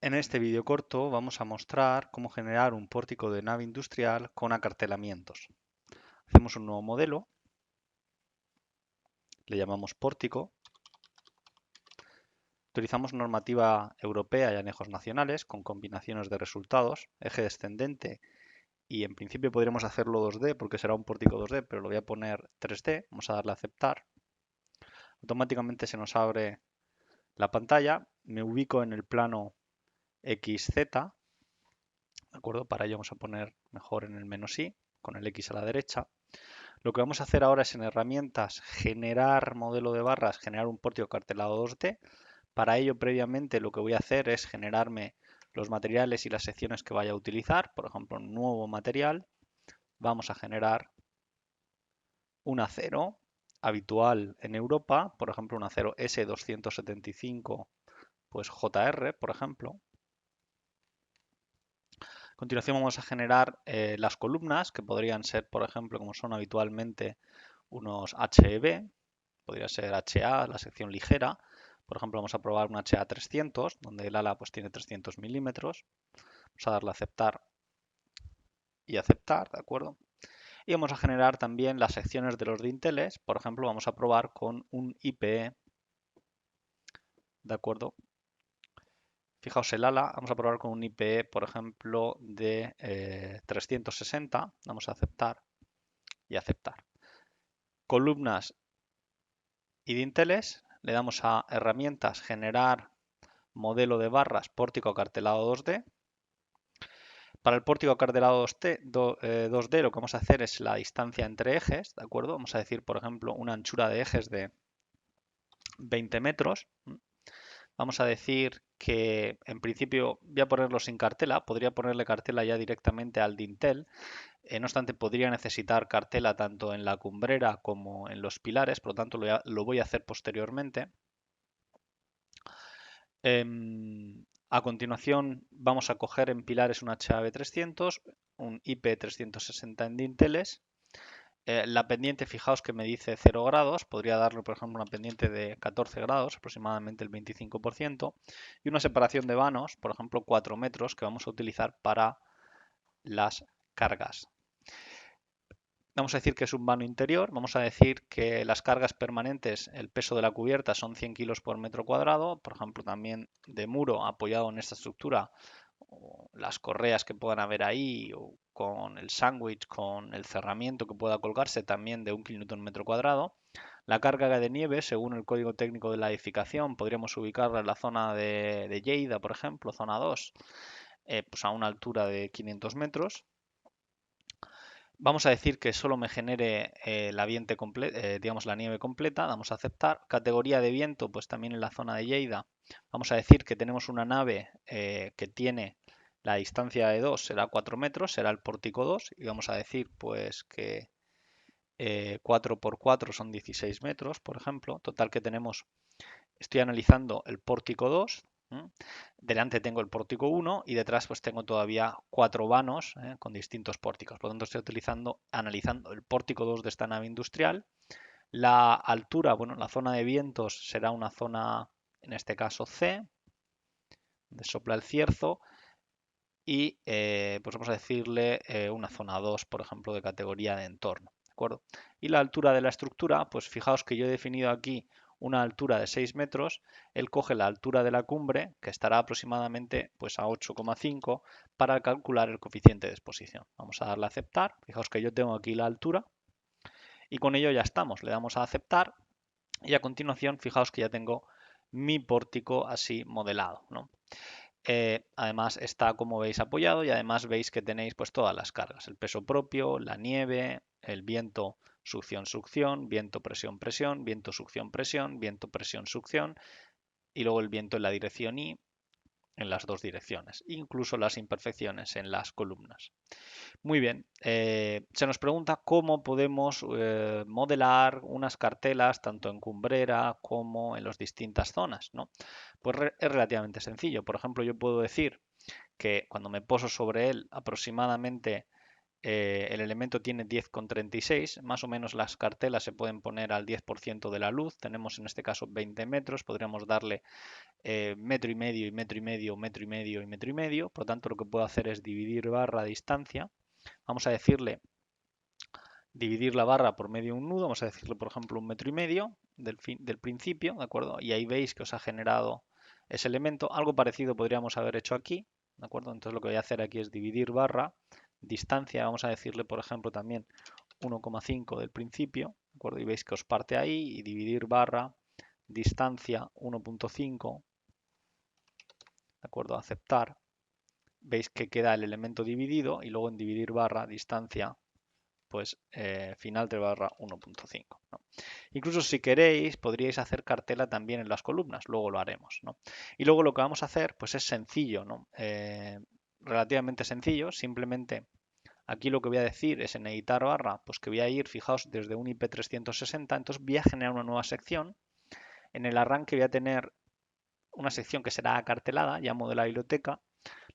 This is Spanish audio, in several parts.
En este vídeo corto vamos a mostrar cómo generar un pórtico de nave industrial con acartelamientos. Hacemos un nuevo modelo, le llamamos pórtico, utilizamos normativa europea y anejos nacionales con combinaciones de resultados, eje descendente y en principio podríamos hacerlo 2D porque será un pórtico 2D, pero lo voy a poner 3D, vamos a darle a aceptar. Automáticamente se nos abre la pantalla, me ubico en el plano XZ, ¿de acuerdo? Para ello vamos a poner mejor en el menos I, con el X a la derecha. Lo que vamos a hacer ahora es en herramientas generar modelo de barras, generar un pórtico cartelado 2D. Para ello, previamente, lo que voy a hacer es generarme los materiales y las secciones que vaya a utilizar. Por ejemplo, un nuevo material. Vamos a generar un acero habitual en Europa, por ejemplo, un acero S275, pues JR, por ejemplo. A continuación vamos a generar las columnas, que podrían ser, por ejemplo, como son habitualmente unos HEB, podría ser HA, la sección ligera. Por ejemplo, vamos a probar un HA 300, donde el ala pues, tiene 300 milímetros. Vamos a darle a aceptar y aceptar, ¿de acuerdo? Y vamos a generar también las secciones de los dinteles. Por ejemplo, vamos a probar con un IPE, ¿de acuerdo? Fijaos el ala, vamos a probar con un IPE, por ejemplo, de 360. Vamos a aceptar y aceptar. Columnas y dinteles, le damos a herramientas, generar modelo de barras, pórtico acartelado 2D. Para el pórtico acartelado 2D lo que vamos a hacer es la distancia entre ejes, ¿de acuerdo? Vamos a decir, por ejemplo, una anchura de ejes de 20 metros. Vamos a decir que en principio voy a ponerlo sin cartela, podría ponerle cartela ya directamente al dintel. No obstante, podría necesitar cartela tanto en la cumbrera como en los pilares, por lo tanto lo voy a hacer posteriormente. A continuación vamos a coger en pilares un HAB 300, un IP 360 en dinteles. La pendiente, fijaos que me dice 0 grados, podría darle por ejemplo una pendiente de 14 grados, aproximadamente el 25%, y una separación de vanos, por ejemplo 4 metros, que vamos a utilizar para las cargas. Vamos a decir que es un vano interior, vamos a decir que las cargas permanentes, el peso de la cubierta son 100 kilos por metro cuadrado, por ejemplo también de muro apoyado en esta estructura, o las correas que puedan haber ahí, o con el sándwich, con el cerramiento que pueda colgarse también de 1 kilonewton metro cuadrado. La carga de nieve, según el código técnico de la edificación, podríamos ubicarla en la zona de Lleida, por ejemplo, zona 2, pues a una altura de 500 metros. Vamos a decir que solo me genere digamos la nieve completa, damos a aceptar. Categoría de viento, pues también en la zona de Lleida. Vamos a decir que tenemos una nave que tiene la distancia de 2, será 4 metros, será el pórtico 2. Y vamos a decir pues que 4 por 4 son 16 metros, por ejemplo. Total que tenemos, estoy analizando el pórtico 2. Delante tengo el pórtico 1 y detrás pues tengo todavía 4 vanos con distintos pórticos. Por lo tanto estoy analizando el pórtico 2 de esta nave industrial. La altura, bueno, la zona de vientos será una zona, en este caso C, donde sopla el cierzo. Y pues vamos a decirle una zona 2, por ejemplo, de categoría de entorno. ¿De acuerdo? Y la altura de la estructura, pues fijaos que yo he definido aquí una altura de 6 metros, él coge la altura de la cumbre, que estará aproximadamente pues, a 8,5 para calcular el coeficiente de exposición. Vamos a darle a aceptar, fijaos que yo tengo aquí la altura y con ello ya estamos, le damos a aceptar y a continuación fijaos que ya tengo mi pórtico así modelado, ¿no? Además está, como veis, apoyado y además veis que tenéis pues todas las cargas, el peso propio, la nieve, el viento, succión, succión, viento, presión, presión, viento, succión, presión, viento, presión, succión y luego el viento en la dirección Y en las dos direcciones, incluso las imperfecciones en las columnas. Muy bien, se nos pregunta cómo podemos modelar unas cartelas tanto en cumbrera como en las distintas zonas, ¿no? Pues es relativamente sencillo. Por ejemplo, yo puedo decir que cuando me poso sobre él aproximadamente el elemento tiene 10,36, más o menos las cartelas se pueden poner al 10% de la luz, tenemos en este caso 20 metros, podríamos darle metro y medio y metro y medio, metro y medio y metro y medio, por lo tanto lo que puedo hacer es dividir barra distancia, vamos a decirle dividir la barra por medio de un nudo, vamos a decirle por ejemplo un metro y medio del principio, ¿de acuerdo? Y ahí veis que os ha generado ese elemento, algo parecido podríamos haber hecho aquí, ¿de acuerdo? Entonces lo que voy a hacer aquí es dividir barra distancia, vamos a decirle por ejemplo también 1,5 del principio, ¿de acuerdo? Y veis que os parte ahí y dividir barra distancia 1,5, ¿de acuerdo? Aceptar, veis que queda el elemento dividido y luego en dividir barra distancia pues final de barra 1,5, ¿no? Incluso si queréis podríais hacer cartela también en las columnas, luego lo haremos, ¿no? Y luego lo que vamos a hacer pues es sencillo, ¿no? Relativamente sencillo, simplemente aquí lo que voy a decir es en editar barra, pues que voy a ir, fijaos, desde un IP 360, entonces voy a generar una nueva sección. En el arranque voy a tener una sección que será acartelada, llamo de la biblioteca.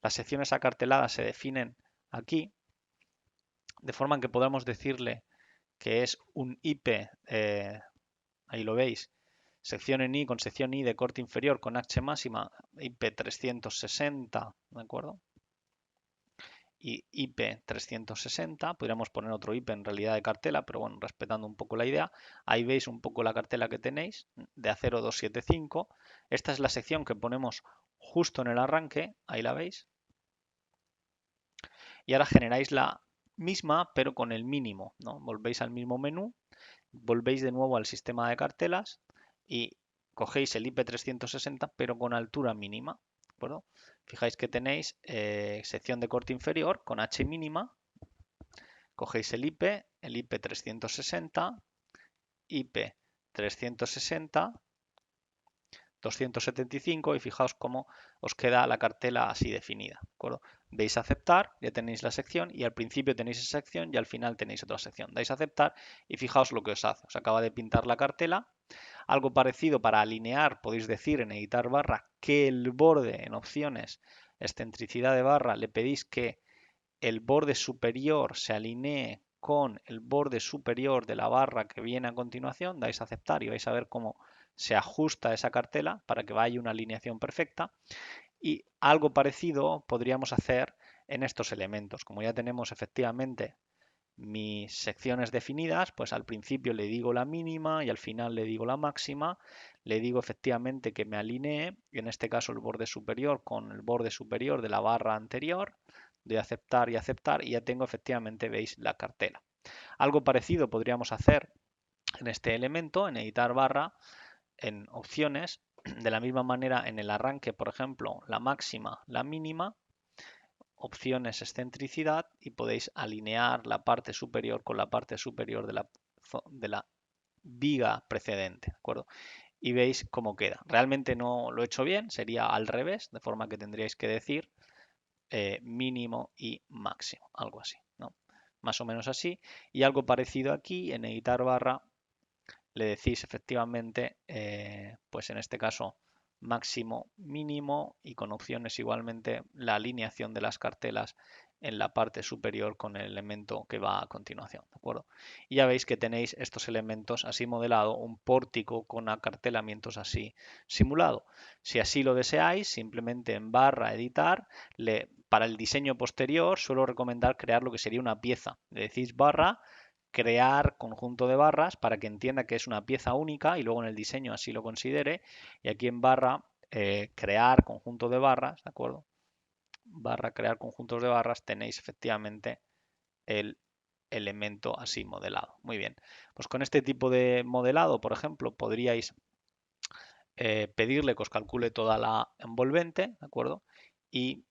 Las secciones acarteladas se definen aquí, de forma que podamos decirle que es un IP, ahí lo veis, sección en I con sección I de corte inferior con H máxima, IP 360, ¿de acuerdo? Y IP 360, podríamos poner otro IP en realidad de cartela, pero bueno, respetando un poco la idea, ahí veis un poco la cartela que tenéis de A0275, esta es la sección que ponemos justo en el arranque, ahí la veis, y ahora generáis la misma pero con el mínimo, ¿no? Volvéis al mismo menú, volvéis de nuevo al sistema de cartelas y cogéis el IP 360 pero con altura mínima, ¿de acuerdo? Fijáis que tenéis sección de corte inferior con H mínima, cogéis el IP 360, IP 360, 275 y fijaos cómo os queda la cartela así definida, ¿de acuerdo? Veis aceptar, ya tenéis la sección y al principio tenéis esa sección y al final tenéis otra sección. Dais a aceptar y fijaos lo que os hace. Os acaba de pintar la cartela. Algo parecido para alinear, podéis decir en editar barra que el borde en opciones, excentricidad de barra, le pedís que el borde superior se alinee con el borde superior de la barra que viene a continuación, dais a aceptar y vais a ver cómo se ajusta esa cartela para que vaya una alineación perfecta. Y algo parecido podríamos hacer en estos elementos. Como ya tenemos efectivamente mis secciones definidas, pues al principio le digo la mínima y al final le digo la máxima, le digo efectivamente que me alinee, en este caso el borde superior con el borde superior de la barra anterior, de aceptar y ya tengo efectivamente, veis, la cartela. Algo parecido podríamos hacer en este elemento, en editar barra, en opciones, de la misma manera en el arranque, por ejemplo, la máxima, la mínima, opciones excentricidad y podéis alinear la parte superior con la parte superior de la viga precedente, ¿de acuerdo? Y veis cómo queda. Realmente no lo he hecho bien, sería al revés, de forma que tendríais que decir mínimo y máximo, algo así, ¿no? Más o menos así. Y algo parecido aquí, en editar barra, le decís efectivamente, pues en este caso, máximo, mínimo y con opciones igualmente la alineación de las cartelas en la parte superior con el elemento que va a continuación, ¿de acuerdo? Y ya veis que tenéis estos elementos así modelado, un pórtico con acartelamientos así simulado. Si así lo deseáis, simplemente en barra editar, para el diseño posterior suelo recomendar crear lo que sería una pieza. Le decís barra crear conjunto de barras para que entienda que es una pieza única y luego en el diseño así lo considere. Y aquí en barra, crear conjunto de barras, ¿de acuerdo? Barra crear conjuntos de barras, tenéis efectivamente el elemento así modelado. Muy bien. Pues con este tipo de modelado, por ejemplo, podríais pedirle que os calcule toda la envolvente, ¿de acuerdo? Y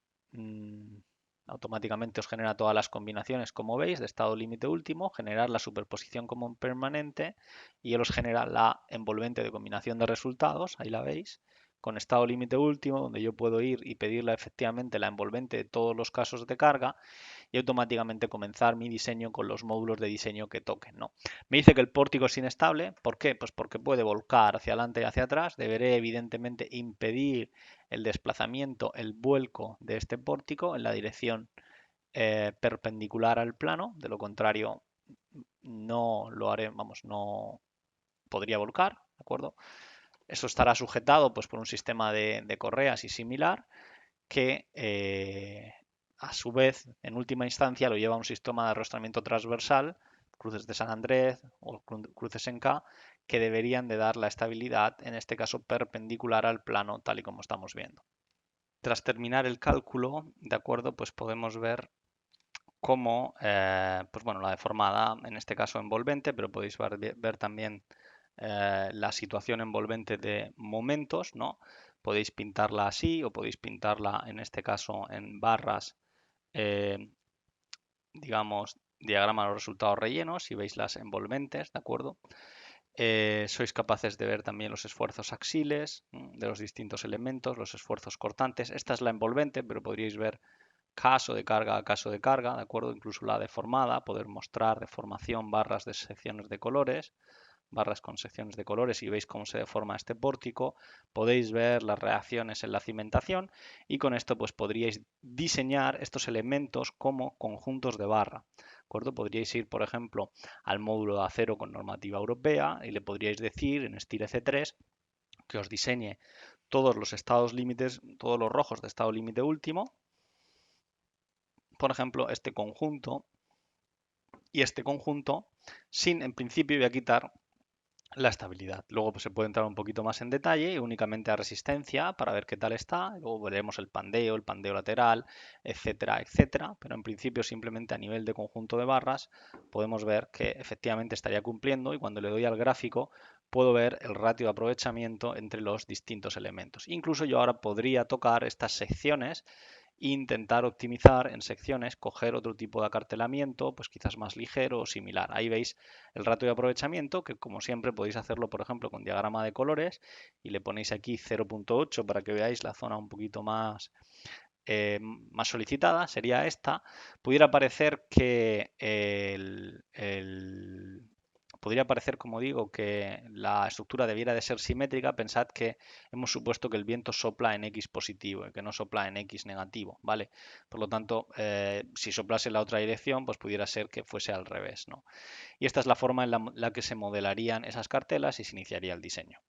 automáticamente os genera todas las combinaciones, como veis, de estado límite último, generar la superposición como permanente y él os genera la envolvente de combinación de resultados, ahí la veis, con estado límite último, donde yo puedo ir y pedirle efectivamente la envolvente de todos los casos de carga y automáticamente comenzar mi diseño con los módulos de diseño que toquen, ¿no? Me dice que el pórtico es inestable, ¿por qué? Pues porque puede volcar hacia adelante y hacia atrás, deberé evidentemente impedir el desplazamiento, el vuelco de este pórtico en la dirección perpendicular al plano, de lo contrario no lo haré, vamos, no podría volcar, ¿de acuerdo? Eso estará sujetado pues, por un sistema de correas y similar que a su vez, en última instancia, lo lleva a un sistema de arrastramiento transversal, cruces de San Andrés o cruces en K, que deberían de dar la estabilidad, en este caso perpendicular al plano, tal y como estamos viendo. Tras terminar el cálculo, de acuerdo, pues podemos ver cómo, pues bueno, la deformada, en este caso envolvente, pero podéis ver también la situación envolvente de momentos, ¿no? Podéis pintarla así o podéis pintarla, en este caso, en barras, eh, digamos, diagrama de los resultados rellenos, si veis las envolventes, ¿de acuerdo? Sois capaces de ver también los esfuerzos axiles de los distintos elementos, los esfuerzos cortantes. Esta es la envolvente, pero podríais ver caso de carga a caso de carga, ¿de acuerdo? Incluso la deformada, poder mostrar deformación, barras de secciones de colores, barras con secciones de colores y veis cómo se deforma este pórtico, podéis ver las reacciones en la cimentación y con esto pues podríais diseñar estos elementos como conjuntos de barra. ¿De acuerdo? Podríais ir, por ejemplo, al módulo de acero con normativa europea y le podríais decir en STIR-C3 que os diseñe todos los estados límites, todos los rojos de estado límite último, por ejemplo, este conjunto y este conjunto, sin en principio voy a quitar la estabilidad. Luego pues, se puede entrar un poquito más en detalle y únicamente a resistencia para ver qué tal está. Luego veremos el pandeo lateral, etcétera, etcétera. Pero en principio simplemente a nivel de conjunto de barras podemos ver que efectivamente estaría cumpliendo y cuando le doy al gráfico puedo ver el ratio de aprovechamiento entre los distintos elementos. Incluso yo ahora podría tocar estas secciones intentar optimizar en secciones, coger otro tipo de acartelamiento, pues quizás más ligero o similar. Ahí veis el ratio de aprovechamiento, que como siempre podéis hacerlo, por ejemplo, con diagrama de colores y le ponéis aquí 0.8 para que veáis la zona un poquito más solicitada, sería esta. Pudiera parecer que podría parecer, como digo, que la estructura debiera de ser simétrica. Pensad que hemos supuesto que el viento sopla en X positivo y que no sopla en X negativo, ¿vale? Por lo tanto, si soplase en la otra dirección, pues pudiera ser que fuese al revés, ¿no? Y esta es la forma en la que se modelarían esas cartelas y se iniciaría el diseño.